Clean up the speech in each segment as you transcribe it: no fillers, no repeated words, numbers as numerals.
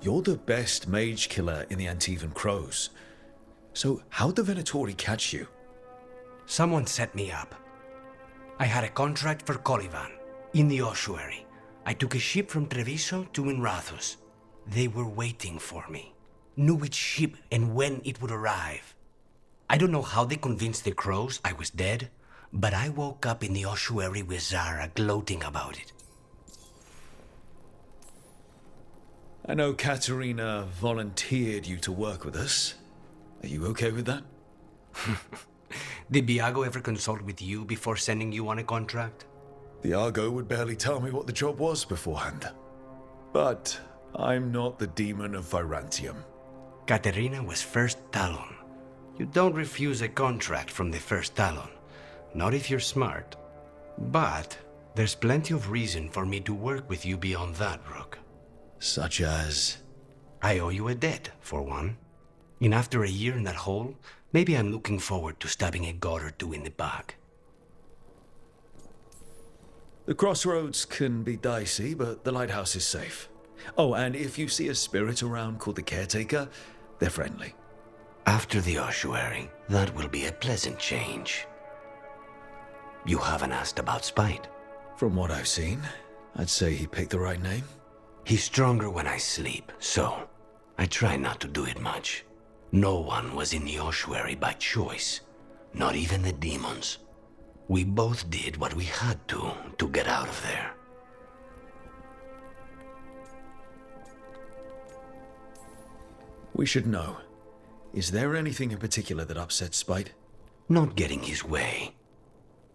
You're the best mage killer in the Antivan Crows. So how'd the Venatori catch you? Someone set me up. I had a contract for Colivan, in the ossuary. I took a ship from Treviso to Minrathus. They were waiting for me. Knew which ship and when it would arrive. I don't know how they convinced the Crows I was dead, but I woke up in the ossuary with Zara gloating about it. I know Katerina volunteered you to work with us. Are you okay with that? Did Biago ever consult with you before sending you on a contract? The Argo would barely tell me what the job was beforehand. But I'm not the demon of Virantium. Katerina was First Talon. You don't refuse a contract from the First Talon. Not if you're smart. But there's plenty of reason for me to work with you beyond that, Rook. Such as? I owe you a debt, for one. And after a year in that hole, maybe I'm looking forward to stabbing a god or two in the back. The crossroads can be dicey, but the lighthouse is safe. Oh, and if you see a spirit around called the Caretaker, they're friendly. After the ossuary, that will be a pleasant change. You haven't asked about Spite. From what I've seen, I'd say he picked the right name. He's stronger when I sleep, so I try not to do it much. No one was in the ossuary by choice, not even the demons. We both did what we had to get out of there. We should know. Is there anything in particular that upsets Spite? Not getting his way.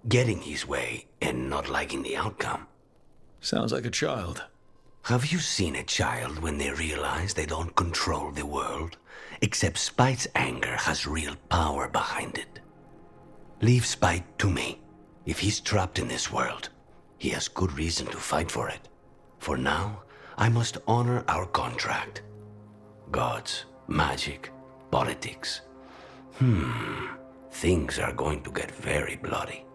Getting his way and not liking the outcome. Sounds like a child. Have you seen a child when they realize they don't control the world? Except Spite's anger has real power behind it. Leave Spite to me. If he's trapped in this world, he has good reason to fight for it. For now, I must honor our contract. Gods, magic, politics. Things are going to get very bloody.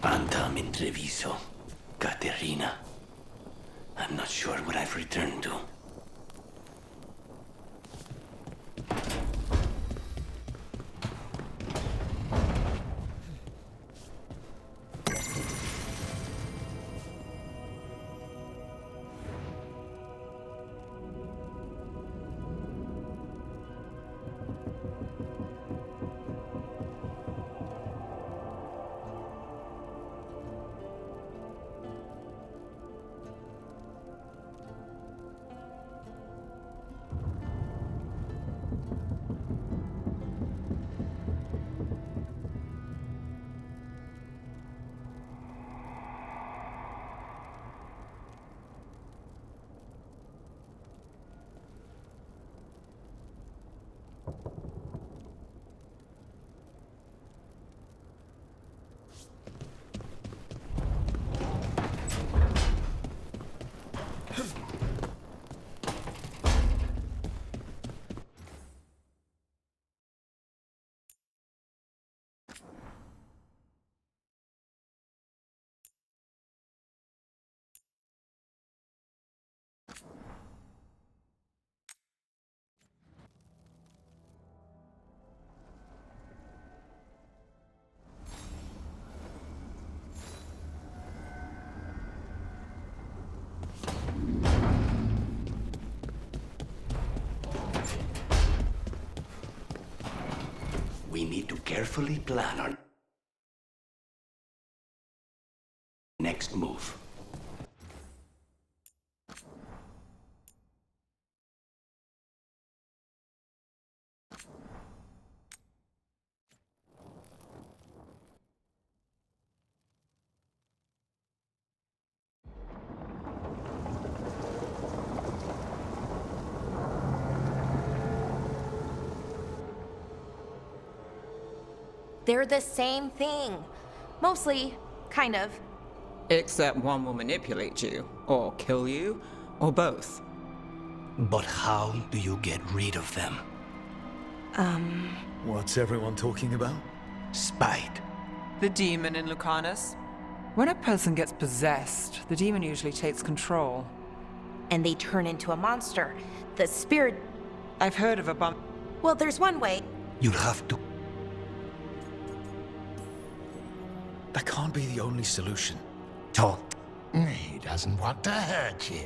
Andam in Treviso, Katerina. I'm not sure what I've returned to. We need to carefully plan our next move. They're the same thing. Mostly, kind of. Except one will manipulate you, or kill you, or both. But how do you get rid of them? What's everyone talking about? Spite. The demon in Lucanus. When a person gets possessed, the demon usually takes control. And they turn into a monster. The spirit... I've heard of a bump. Well, there's one way. You'll have to... That can't be the only solution. talk. He doesn't want to hurt you.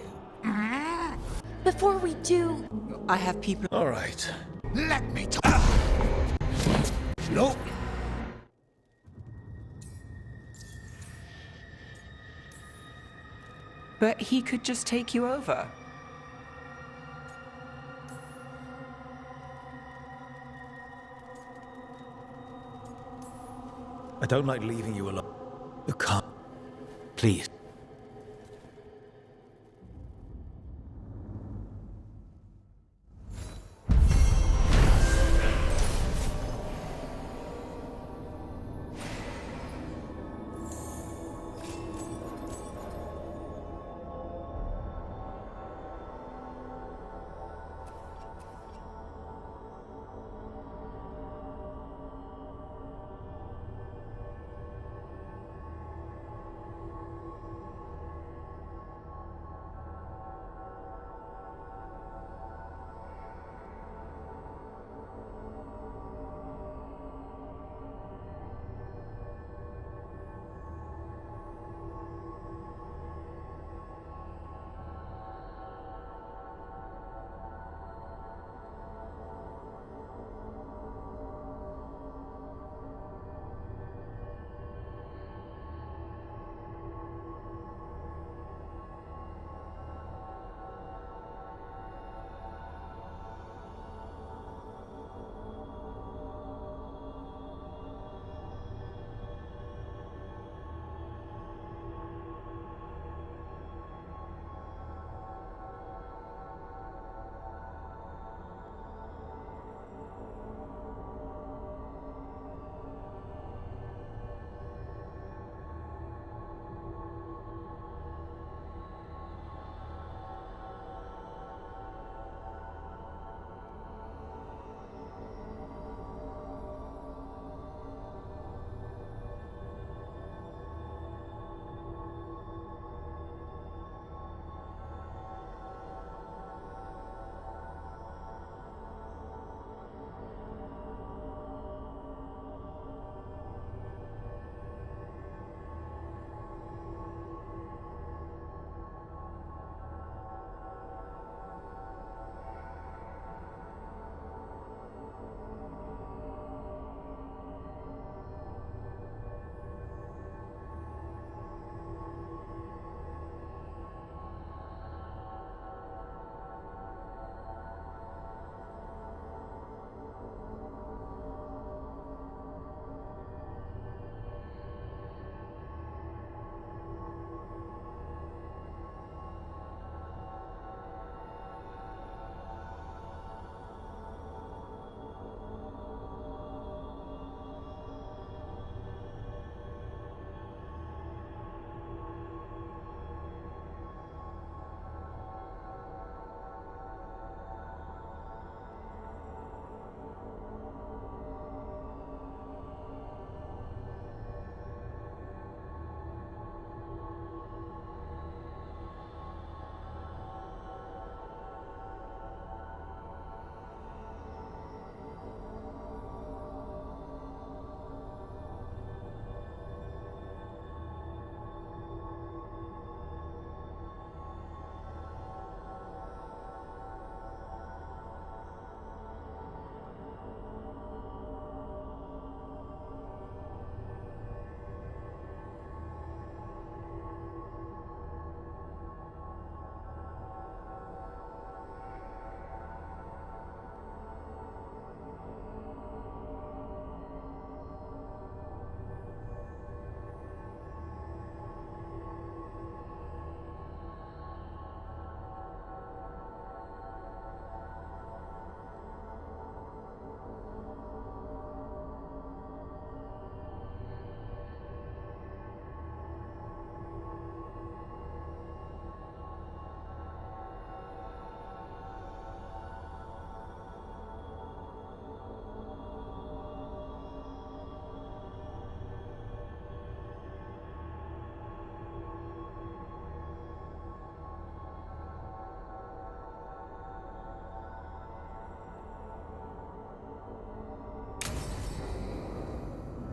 Before we do... I have people. All right. Let me talk. Nope. But he could just take you over. I don't like leaving you alone. You can't. Please.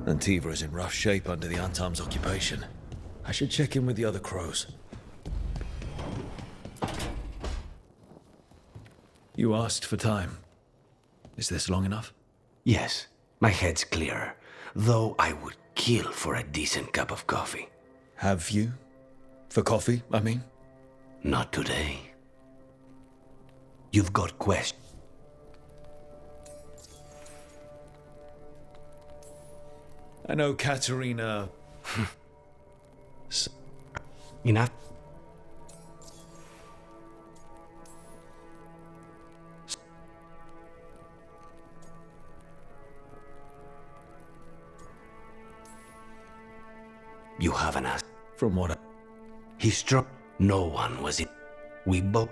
Antiva is in rough shape under the Antam's occupation. I should check in with the other crows. You asked for time. Is this long enough? Yes, my head's clearer, though I would kill for a decent cup of coffee. Have you? For coffee, I mean? Not today. You've got questions. I know Katerina... Enough. You haven't asked. From what He struck. No one was it. We both.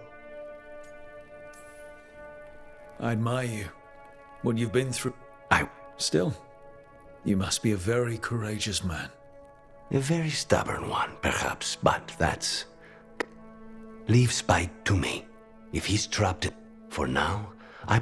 I admire you. What you've been through. I. Still, you must be a very courageous man. A very stubborn one, perhaps, but that's. Leave Spike to me. If he's trapped it. For now, I.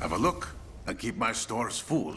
Have a look and keep my stores full.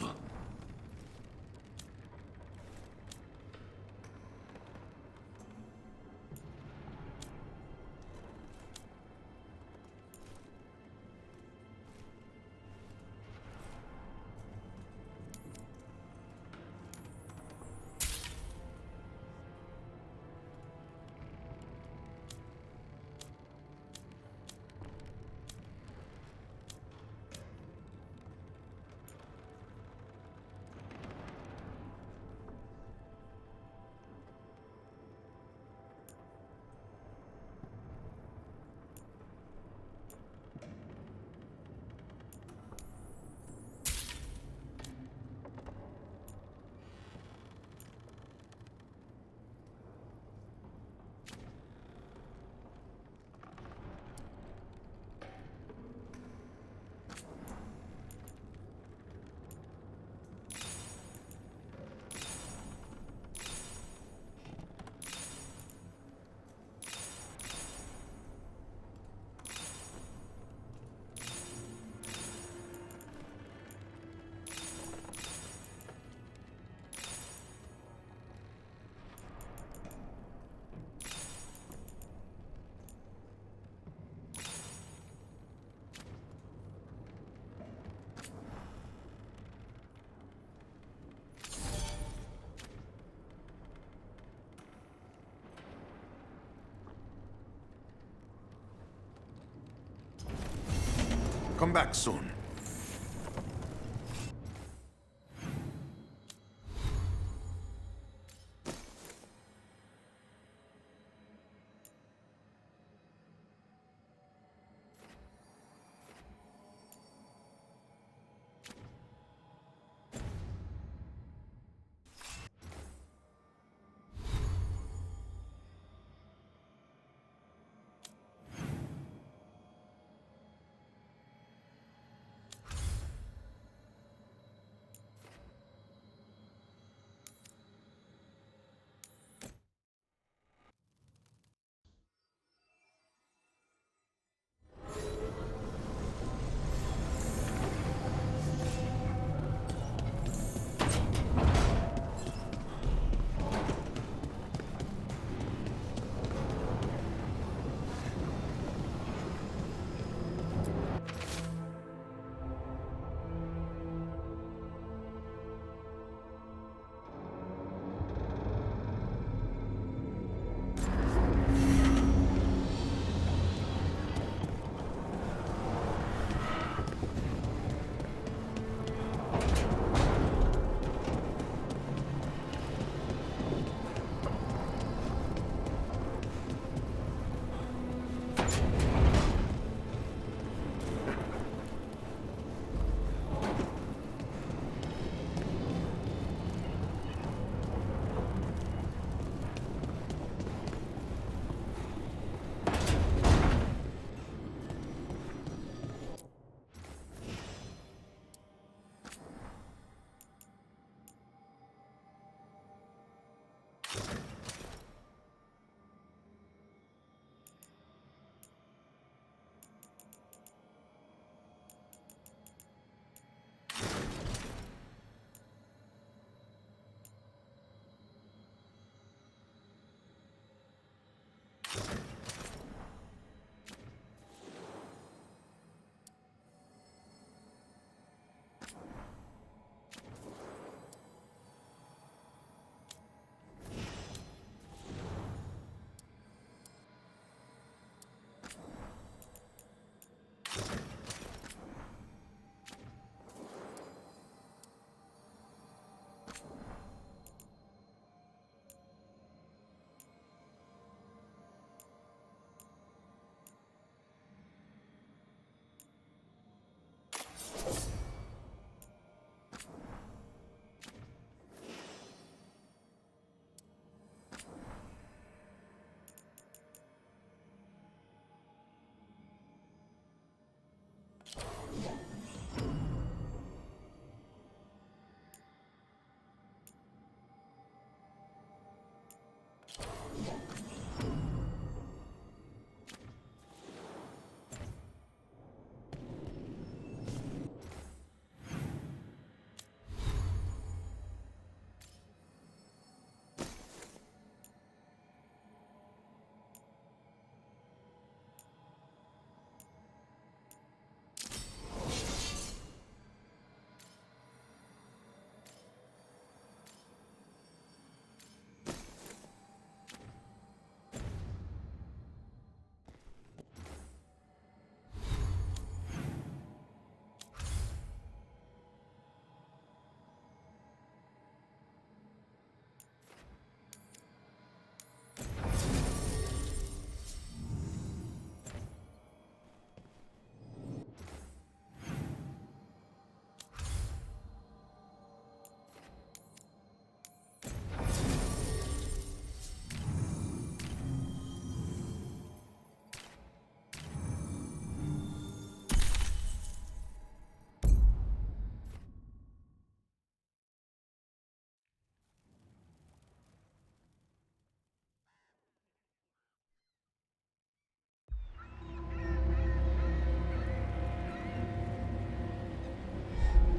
Come back soon.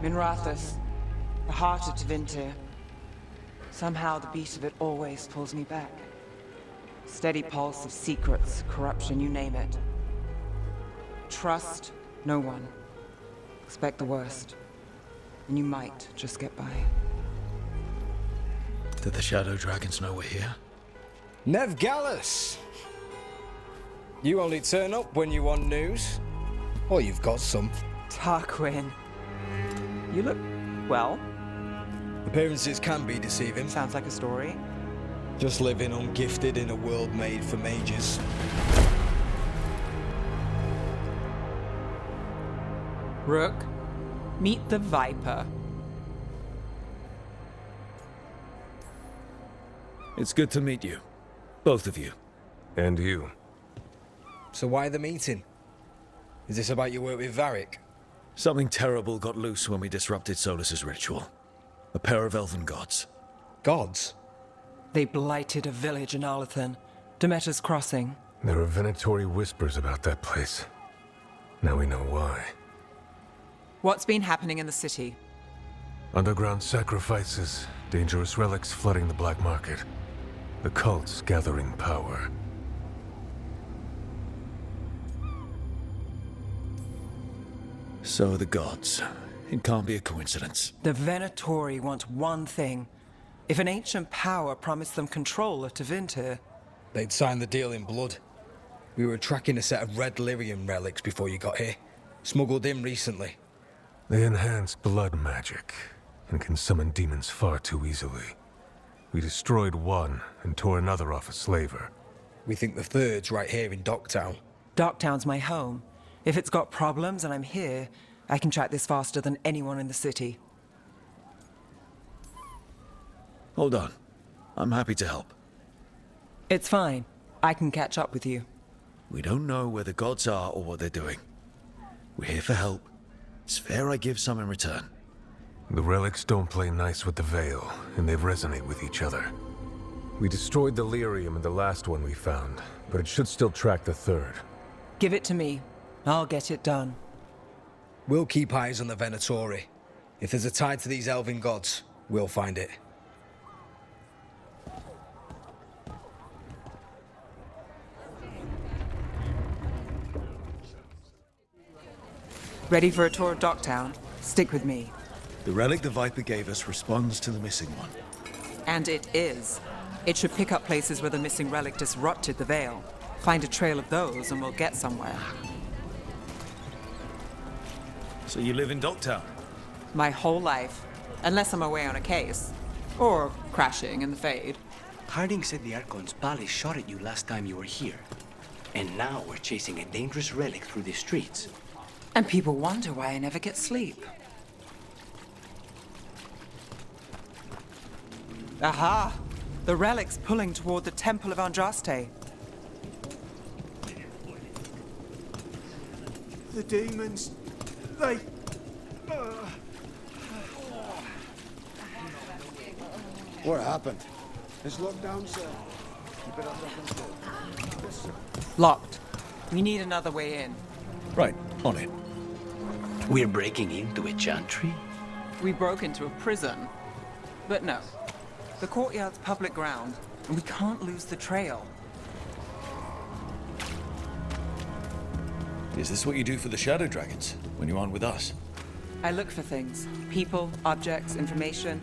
Minrathous, the heart of Tevinter. Somehow the beat of it always pulls me back. Steady pulse of secrets, corruption, you name it. Trust no one. Expect the worst. And you might just get by. Did the Shadow Dragons know we're here? Nev Gallus! You only turn up when you want news. Or you've got some. Tarquin. You look, well, Appearances can be deceiving. sounds like a story. Just living ungifted in a world made for mages. Rook, meet the Viper. It's good to meet you. Both of you. And you. So why the meeting? Is this about your work with Varric? Something terrible got loose when we disrupted Solus's ritual. A pair of elven gods. Gods? They blighted a village in Arlathan, Demeter's Crossing. There are venatory whispers about that place. Now we know why. What's been happening in the city? Underground sacrifices, dangerous relics flooding the black market. The cults gathering power. So the gods. It can't be a coincidence. The Venatori want one thing. If an ancient power promised them control of Tevinter, They'd signed the deal in blood. We were tracking a set of red lyrium relics before you got here. Smuggled in recently. They enhance blood magic and can summon demons far too easily. We destroyed one and tore another off a slaver. We think the third's right here in Docktown. Docktown's my home. If it's got problems and I'm here, I can track this faster than anyone in the city. Hold on. I'm happy to help. It's fine. I can catch up with you. We don't know where the gods are or what they're doing. We're here for help. It's fair I give some in return. The relics don't play nice with the Veil, and they resonate with each other. We destroyed the lyrium in the last one we found, but it should still track the third. Give it to me. I'll get it done. We'll keep eyes on the Venatori. If there's a tie to these elven gods, we'll find it. Ready for a tour of Docktown? Stick with me. The relic the Viper gave us responds to the missing one. And it is. It should pick up places where the missing relic disrupted the Veil. Find a trail of those and we'll get somewhere. So you live in Docktown? My whole life. Unless I'm away on a case. Or crashing in the Fade. Harding said the Archon's palace shot at you last time you were here. And now we're chasing a dangerous relic through the streets. And people wonder why I never get sleep. Aha! The relic's pulling toward the Temple of Andraste. The demons, they... What happened? It's locked down, sir. Keep it under control. Yes, sir. Locked. We need another way in. Right, on it. We're breaking into a chantry? We broke into a prison. But no. The courtyard's public ground, and we can't lose the trail. Is this what you do for the Shadow Dragons, when you aren't with us? I look for things. People, objects, information.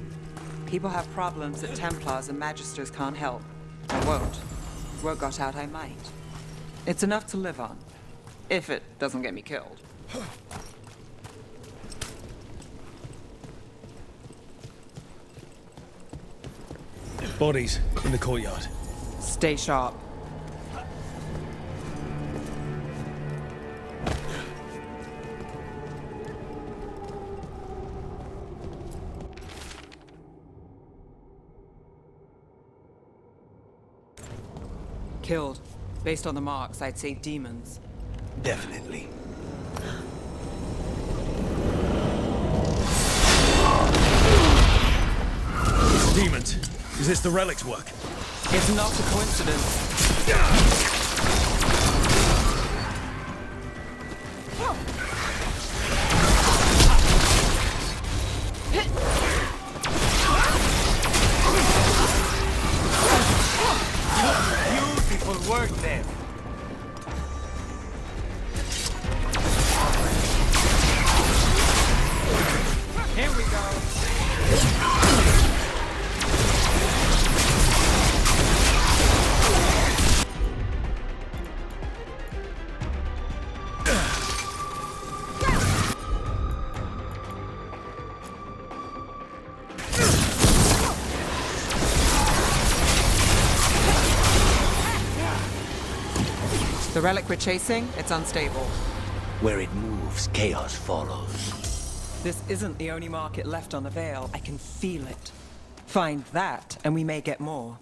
People have problems that Templars and Magisters can't help. I won't. Word got out I might. It's enough to live on. If it doesn't get me killed. Bodies in the courtyard. Stay sharp. Killed. Based on the marks, I'd say demons. Definitely. Demons. Is this the relic's work? It's not a coincidence. Beautiful work there. Here we go. The relic we're chasing, it's unstable. Where it moves, chaos follows. This isn't the only market left on the Veil. I can feel it. Find that, and we may get more.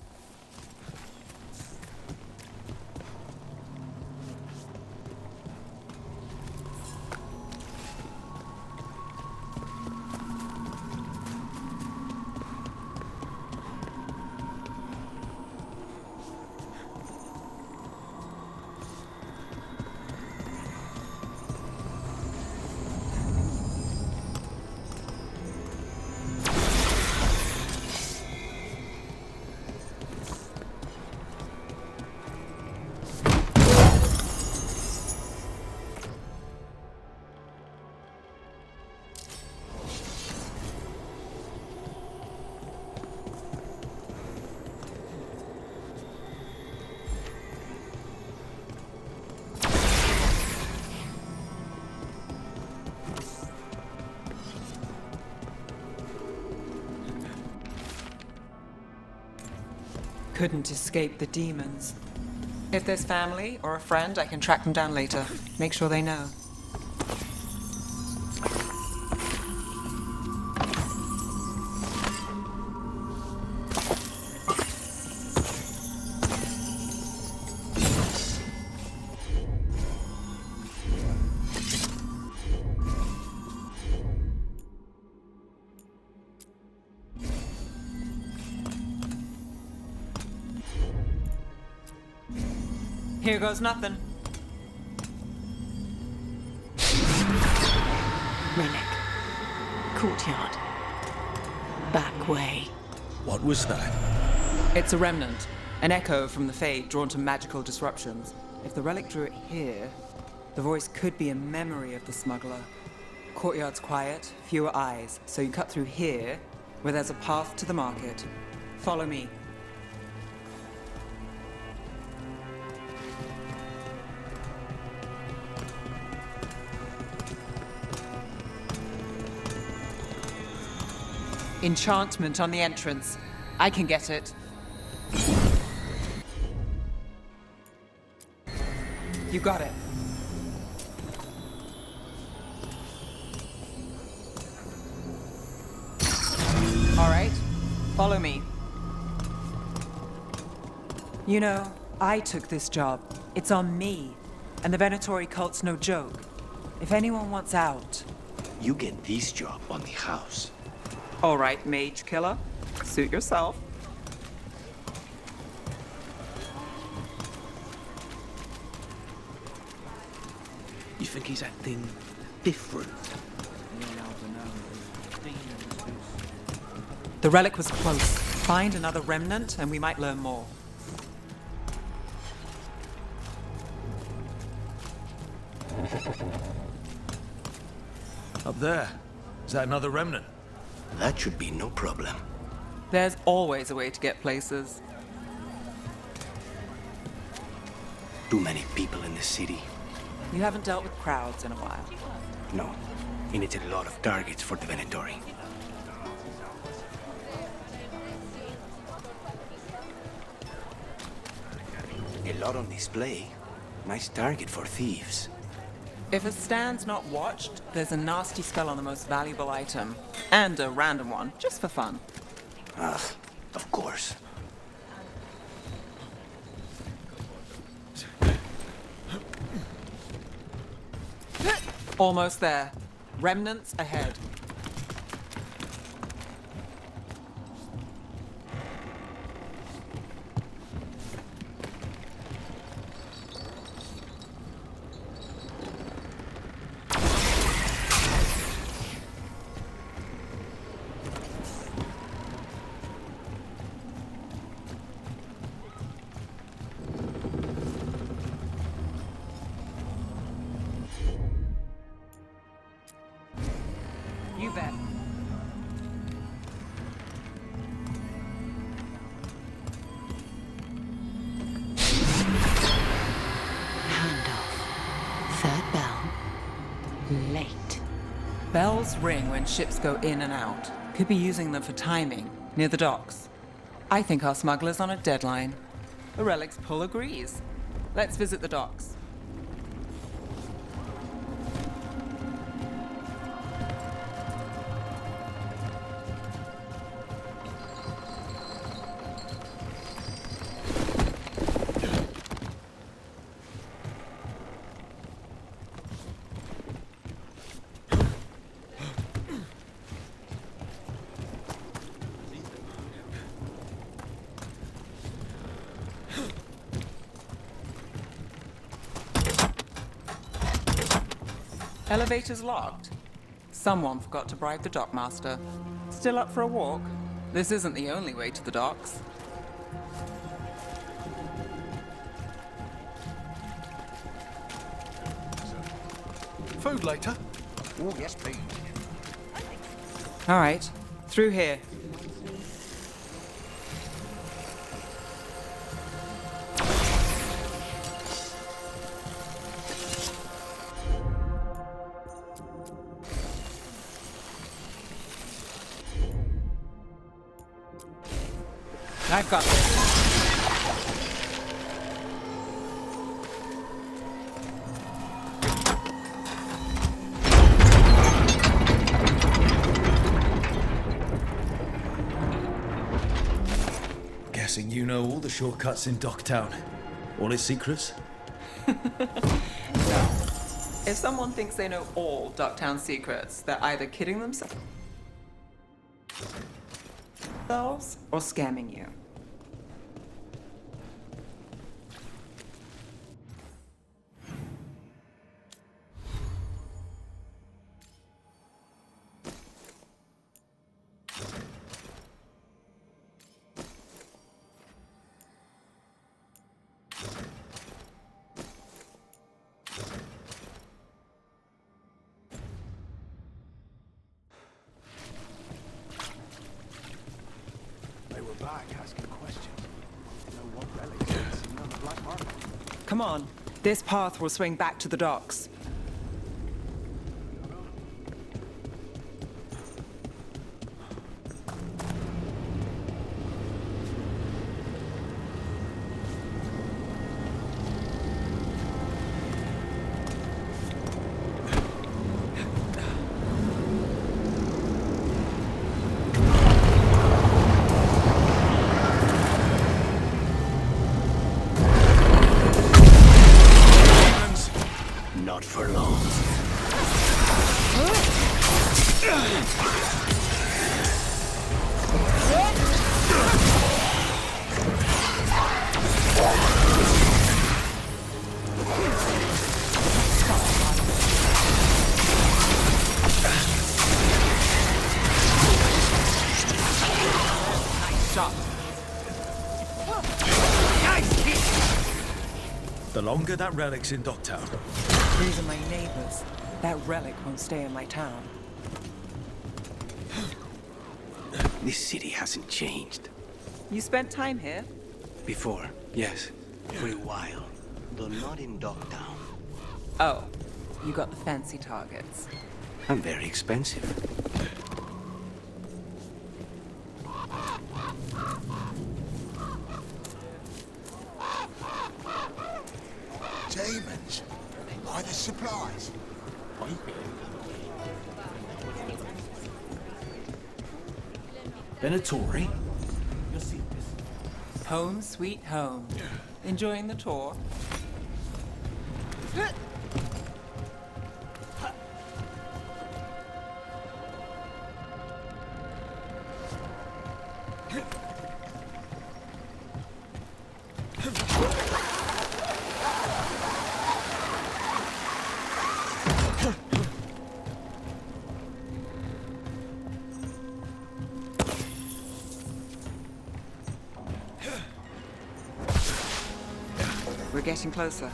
Couldn't escape the demons. If there's family or a friend, I can track them down later. Make sure they know. Here goes nothing. Relic. Courtyard. Back way. What was that? It's a remnant. An echo from the Fade drawn to magical disruptions. If the relic drew it here, the voice could be a memory of the smuggler. Courtyard's quiet, fewer eyes, so you cut through here, where there's a path to the market. Follow me. Enchantment on the entrance. I can get it. You got it. All right, follow me. You know, I took this job. It's on me. And the Venatori cult's no joke. If anyone wants out... You get this job on the house. All right, mage killer. Suit yourself. You think he's acting different? The relic was close. Find another remnant and we might learn more. Up there. Is that another remnant? That should be no problem. There's always a way to get places. Too many people in the city. You haven't dealt with crowds in a while. No. And it's a lot of targets for the Venatori. A lot on display. Nice target for thieves. If a stand's not watched, there's a nasty spell on the most valuable item. And a random one, just for fun. Ah, of course. Almost there. Remnants ahead. You bet. Handoff. Third bell. Late. Bells ring when ships go in and out. Could be using them for timing, near the docks. I think our smuggler's on a deadline. The relic's pull agrees. Let's visit the docks. Elevator's locked. Someone forgot to bribe the dockmaster. Still up for a walk? This isn't the only way to the docks. Food later? Oh, yes, please. All right, through here. I've got this. Guessing you know all the shortcuts in Docktown. All its secrets? If someone thinks they know all Ducktown secrets, they're either kidding themselves or scamming you. They were back asking questions. Know what relics they'd seen on the black market. Come on, this path will swing back to the docks. Not for long. Nice shot. The longer that relic's in Docktown, These are my neighbors. That relic won't stay in my town. This city hasn't changed. You spent time here? Before, yes. For a while. Though not in Dogtown. Oh, you got the fancy targets. I'm very expensive. Demons! By the supplies. Venatori? Home sweet home. Enjoying the tour? We're getting closer.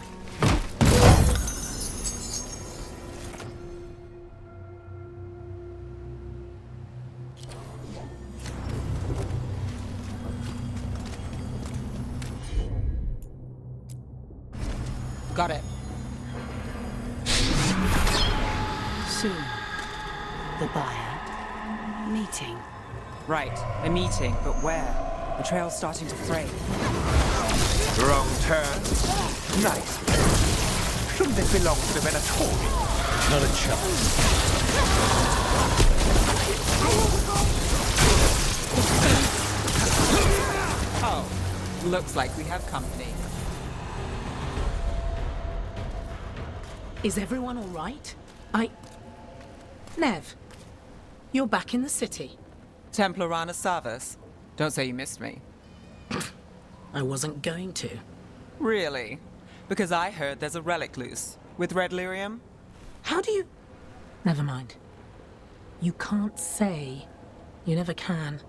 Got it. Soon, the buyer meeting. Right, a meeting, but where? The trail's starting to fray. Wrong turn. Nice. Shouldn't it belong to the Venatori? Not a chance. Oh, looks like we have company. Is everyone all right? Nev, you're back in the city. Templarana Savas. Don't say you missed me. I wasn't going to. Really? Because I heard there's a relic loose. With red lyrium? How do you... Never mind. You can't say. You never can.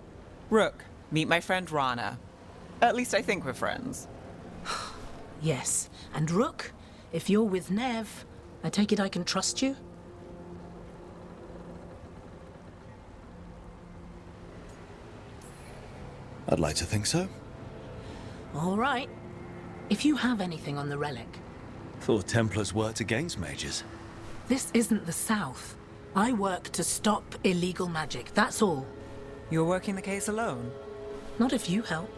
Rook, meet my friend Rana. At least I think we're friends. Yes. And Rook, if you're with Nev, I take it I can trust you? I'd like to think so. All right. If you have anything on the relic. Thought Templars worked against mages. This isn't the South. I work to stop illegal magic, that's all. You're working the case alone? Not if you help.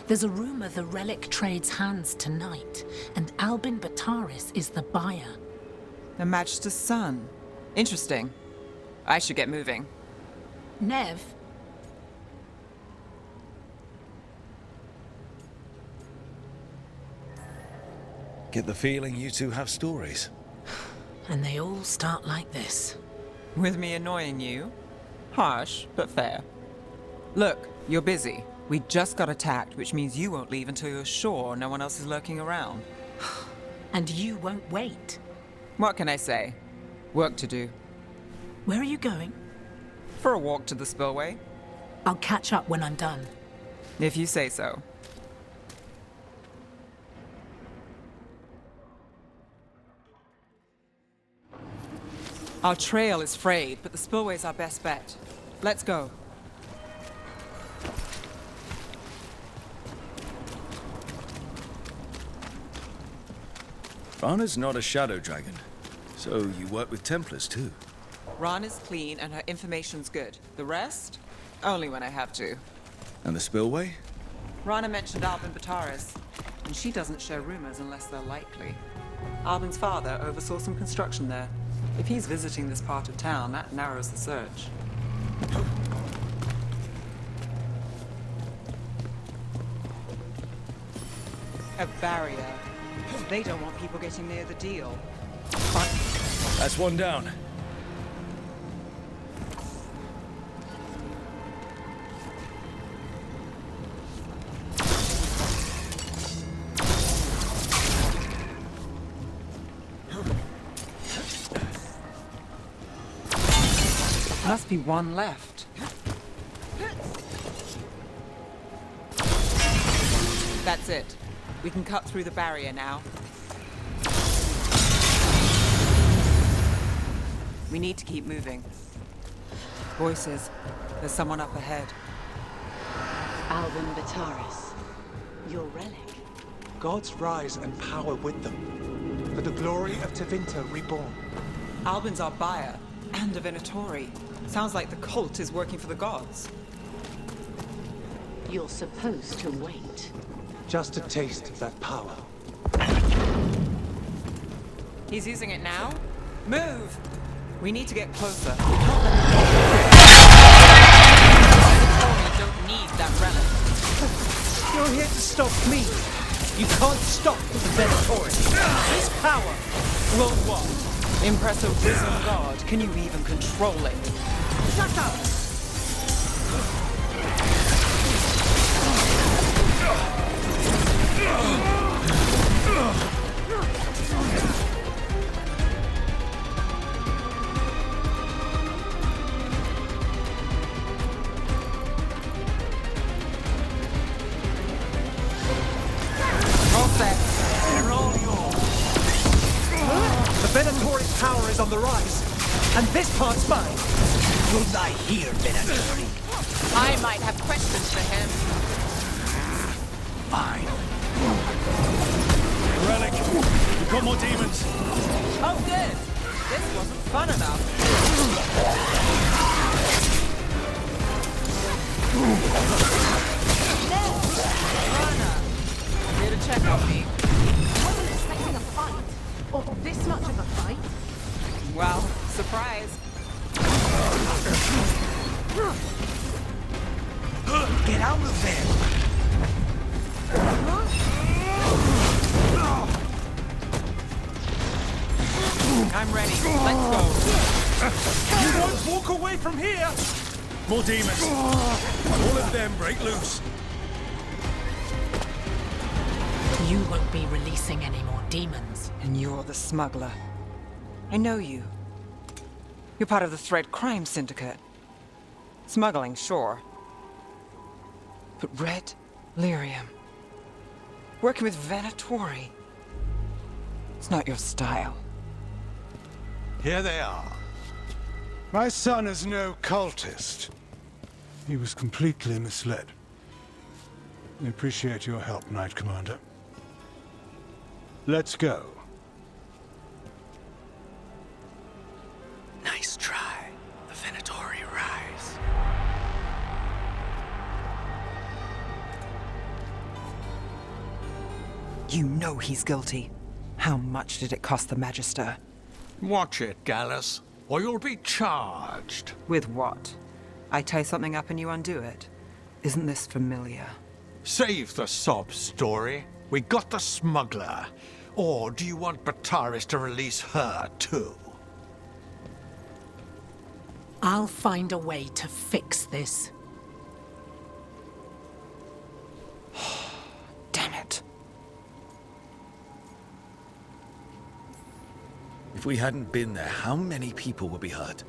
There's a rumor the relic trades hands tonight, and Albin Bataris is the buyer. The Magister's son. Interesting. I should get moving. Nev? Get the feeling you two have stories. And they all start like this. With me annoying you? Harsh, but fair. Look, you're busy. We just got attacked, which means you won't leave until you're sure no one else is lurking around. And you won't wait. What can I say? Work to do. Where are you going? For a walk to the spillway. I'll catch up when I'm done. If you say so. Our trail is frayed, but the spillway's our best bet. Let's go. Rana's not a shadow dragon, so you work with Templars too. Rana's clean and her information's good. The rest? Only when I have to. And the spillway? Rana mentioned Albin Bataris, and she doesn't share rumors unless they're likely. Albin's father oversaw some construction there. If he's visiting this part of town, that narrows the search. A barrier. They don't want people getting near the deal. That's one down. Must be one left. That's it. We can cut through the barrier now. We need to keep moving. Voices. There's someone up ahead. Albin Bataris. Your relic. Gods rise and power with them. For the glory of Tevinter reborn. Albin's our buyer, and a Venatori. Sounds like the cult is working for the gods. You're supposed to wait. Just to taste that power. He's using it now? Move! We need to get closer. We don't need that relic. You're here to stop me. You can't stop the Venatori. His power will what? Impress a risen god. Can you even control it? Shut up! All set. They're all yours. The Venatori's power is on the rise, and this part's mine. You'll die here, Venatori. I might have questions for him. Fine. Relic, we've got more demons. Oh, good. This wasn't fun enough. Rana, here to check on me. I wasn't expecting a fight. Or this much of a fight. Well, surprise. Get out of there! I'm ready. Let's go. You won't walk away from here! More demons. All of them break loose. You won't be releasing any more demons. And you're the smuggler. I know you. You're part of the Thread Crime Syndicate. Smuggling, sure. But red lyrium. Working with Venatori. It's not your style. Here they are. My son is no cultist. He was completely misled. I appreciate your help, Knight Commander. Let's go. Nice try. The Venatori rise. You know he's guilty. How much did it cost the Magister? Watch it, Gallus, or you'll be charged. With what? I tie something up and you undo it. Isn't this familiar? Save the sob story. We got the smuggler. Or do you want Bataris to release her, too? I'll find a way to fix this. Damn it. If we hadn't been there, how many people would be hurt?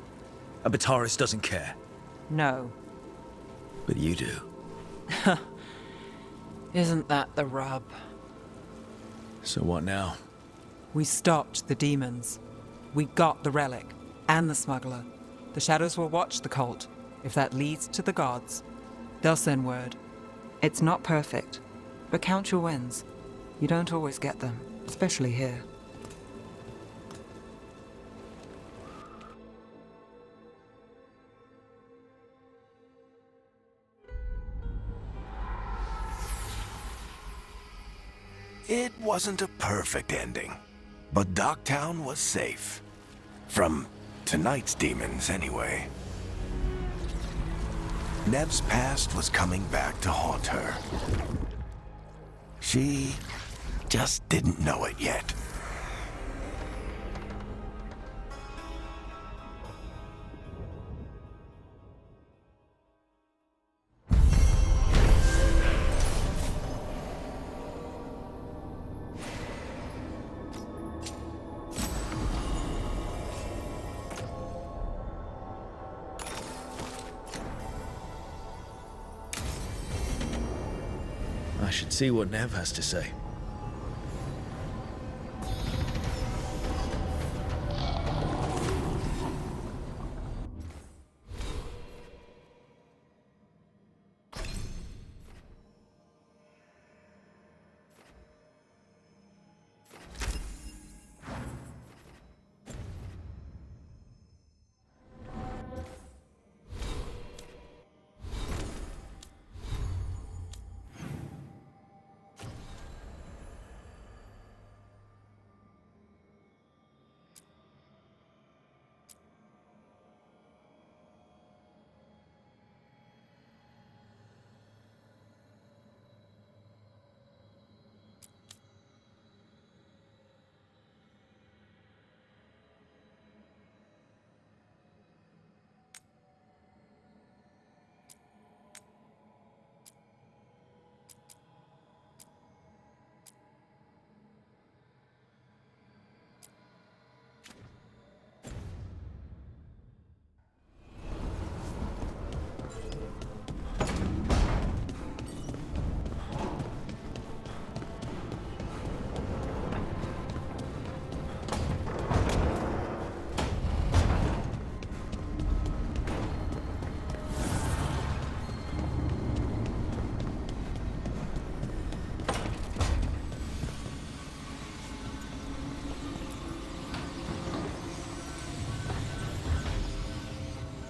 And Bataris doesn't care. No. But you do. Isn't that the rub? So what now? We stopped the demons. We got the relic. And the smuggler. The shadows will watch the cult. If that leads to the gods, they'll send word. It's not perfect, but count your wins. You don't always get them, especially here. It wasn't a perfect ending, but Docktown was safe. From tonight's demons, anyway. Nev's past was coming back to haunt her. She just didn't know it yet. I should see what Nev has to say.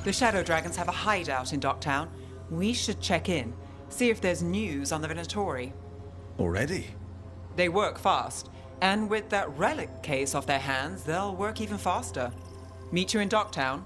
The Shadow Dragons have a hideout in Docktown. We should check in, see if there's news on the Venatori. Already? They work fast, and with that relic case off their hands, they'll work even faster. Meet you in Docktown.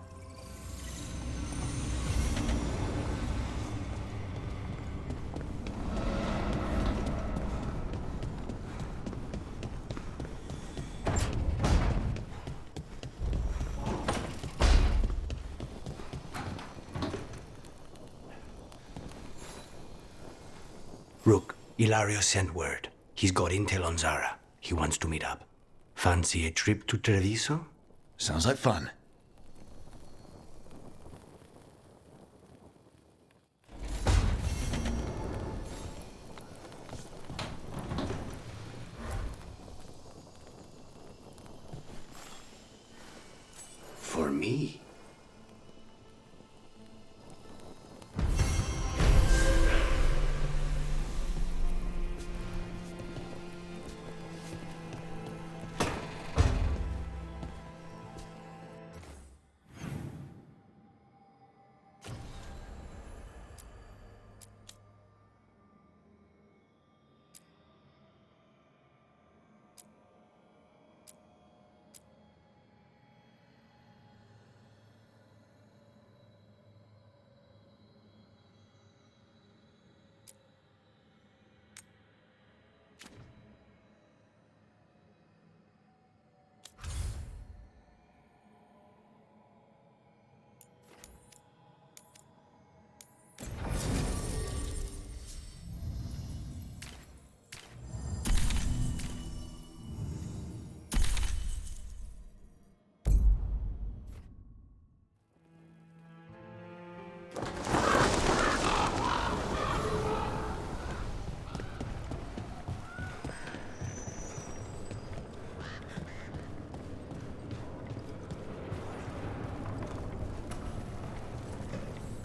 Rook, Ilario sent word. He's got intel on Zara. He wants to meet up. Fancy a trip to Treviso? Sounds like fun.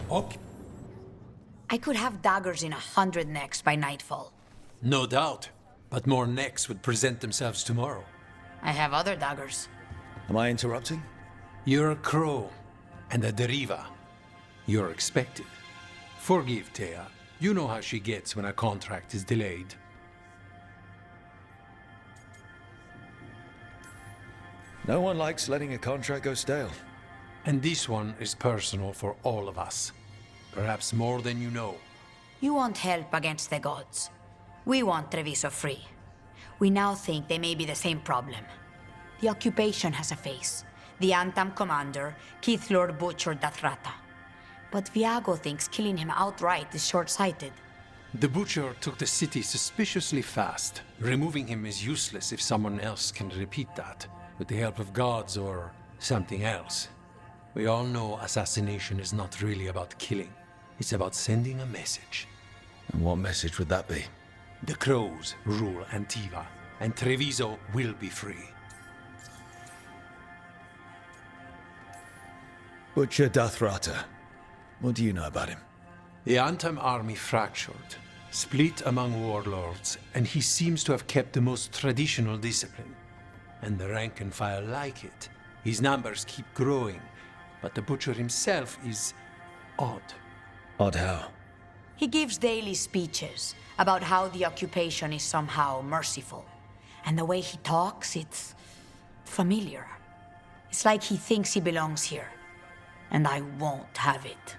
Okay. I could have daggers in 100 necks by nightfall. No doubt. But more necks would present themselves tomorrow. I have other daggers. Am I interrupting? You're a crow and a deriva. You're expected. Forgive Thea. You know how she gets when a contract is delayed. No one likes letting a contract go stale. And this one is personal for all of us. Perhaps more than you know. You want help against the gods. We want Treviso free. We now think they may be the same problem. The occupation has a face. The Antam commander, Keith Lord Butcher Dathrata. But Viago thinks killing him outright is short-sighted. The Butcher took the city suspiciously fast. Removing him is useless if someone else can repeat that, with the help of gods or something else. We all know assassination is not really about killing. It's about sending a message. And what message would that be? The crows rule Antiva, and Treviso will be free. Butcher Dathrata. What do you know about him? The Antam army fractured, split among warlords, and he seems to have kept the most traditional discipline. And the rank and file like it. His numbers keep growing, but the Butcher himself is odd. Odd how? He gives daily speeches about how the occupation is somehow merciful. And the way he talks, it's familiar. It's like he thinks he belongs here. And I won't have it.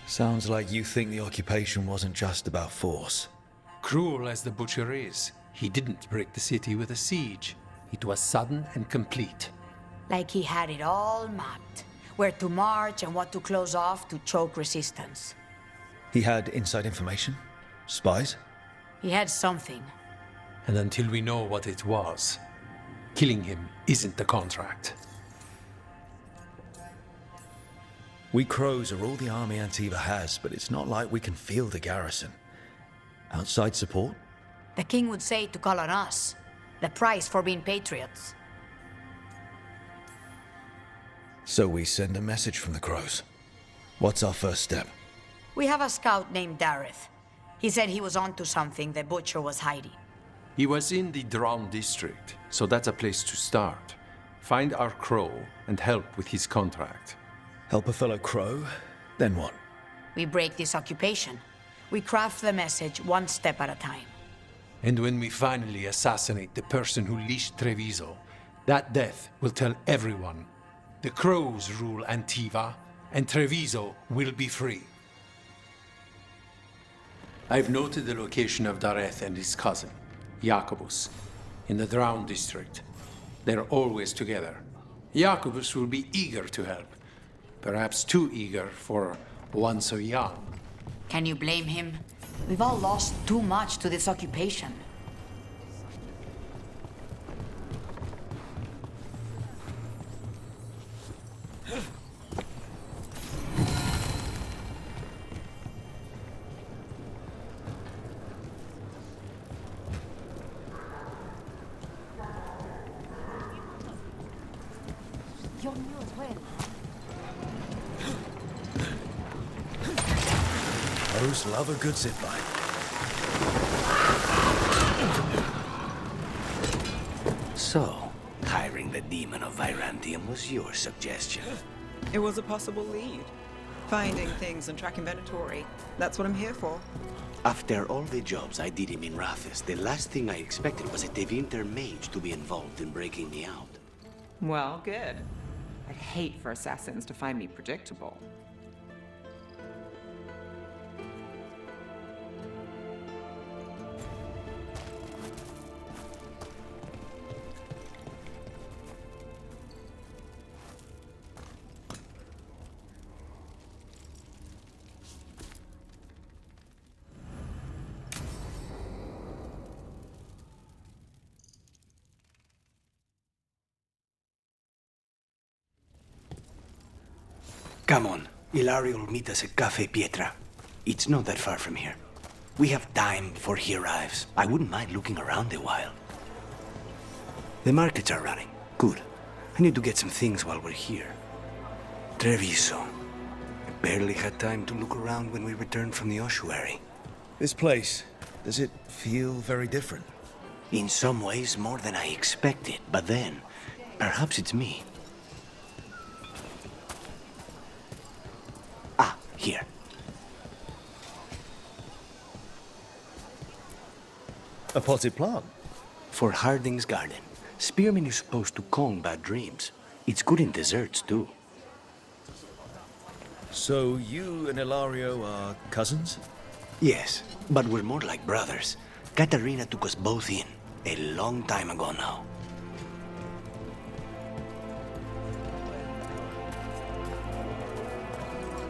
Sounds like you think the occupation wasn't just about force. Cruel as the Butcher is, he didn't break the city with a siege. It was sudden and complete. Like he had it all mapped. Where to march and what to close off to choke resistance. He had inside information? Spies? He had something. And until we know what it was, killing him isn't the contract. We crows are all the army Antiva has, but it's not like we can field a garrison. Outside support? The king would say to call on us. The price for being patriots. So we send a message from the crows. What's our first step? We have a scout named Dareth. He said he was onto something the Butcher was hiding. He was in the Drown district, so that's a place to start. Find our crow and help with his contract. Help a fellow crow? Then what? We break this occupation. We craft the message one step at a time. And when we finally assassinate the person who leashed Treviso, that death will tell everyone. The crows rule Antiva, and Treviso will be free. I've noted the location of Dareth and his cousin, Jacobus, in the Drown district. They're always together. Jacobus will be eager to help. Perhaps too eager for one so young. Can you blame him? We've all lost too much to this occupation. Crows love a good zipline. So, hiring the demon of Virantium was your suggestion. It was a possible lead. Finding things and tracking Venatori. That's what I'm here for. After all the jobs I did in Minrathis, the last thing I expected was a Tevinter mage to be involved in breaking me out. Well, good. I'd hate for assassins to find me predictable. Come on. Ilario will meet us at Cafe Pietra. It's not that far from here. We have time before he arrives. I wouldn't mind looking around a while. The markets are running. Good. I need to get some things while we're here. Treviso. I barely had time to look around when we returned from the ossuary. This place, does it feel very different? In some ways, more than I expected. But then, perhaps it's me. Ah, here. A potted plant? For Harding's garden. Spearmint is supposed to calm bad dreams. It's good in desserts, too. So you and Ilario are cousins? Yes, but we're more like brothers. Katarina took us both in, a long time ago now.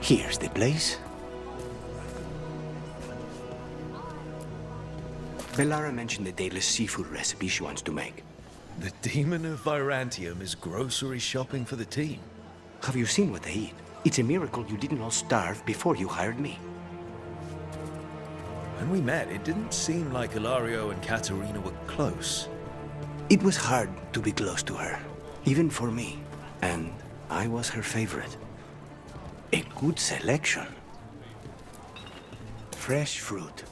Here's the place. Bellara mentioned the daily seafood recipe she wants to make. The Demon of Virantium is grocery shopping for the team. Have you seen what they eat? It's a miracle you didn't all starve before you hired me. When we met, it didn't seem like Ilario and Katerina were close. It was hard to be close to her, even for me. And I was her favorite. A good selection. Fresh fruit.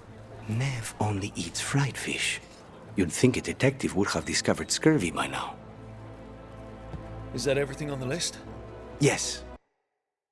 Nev only eats fried fish. You'd think a detective would have discovered scurvy by now. Is that everything on the list? Yes.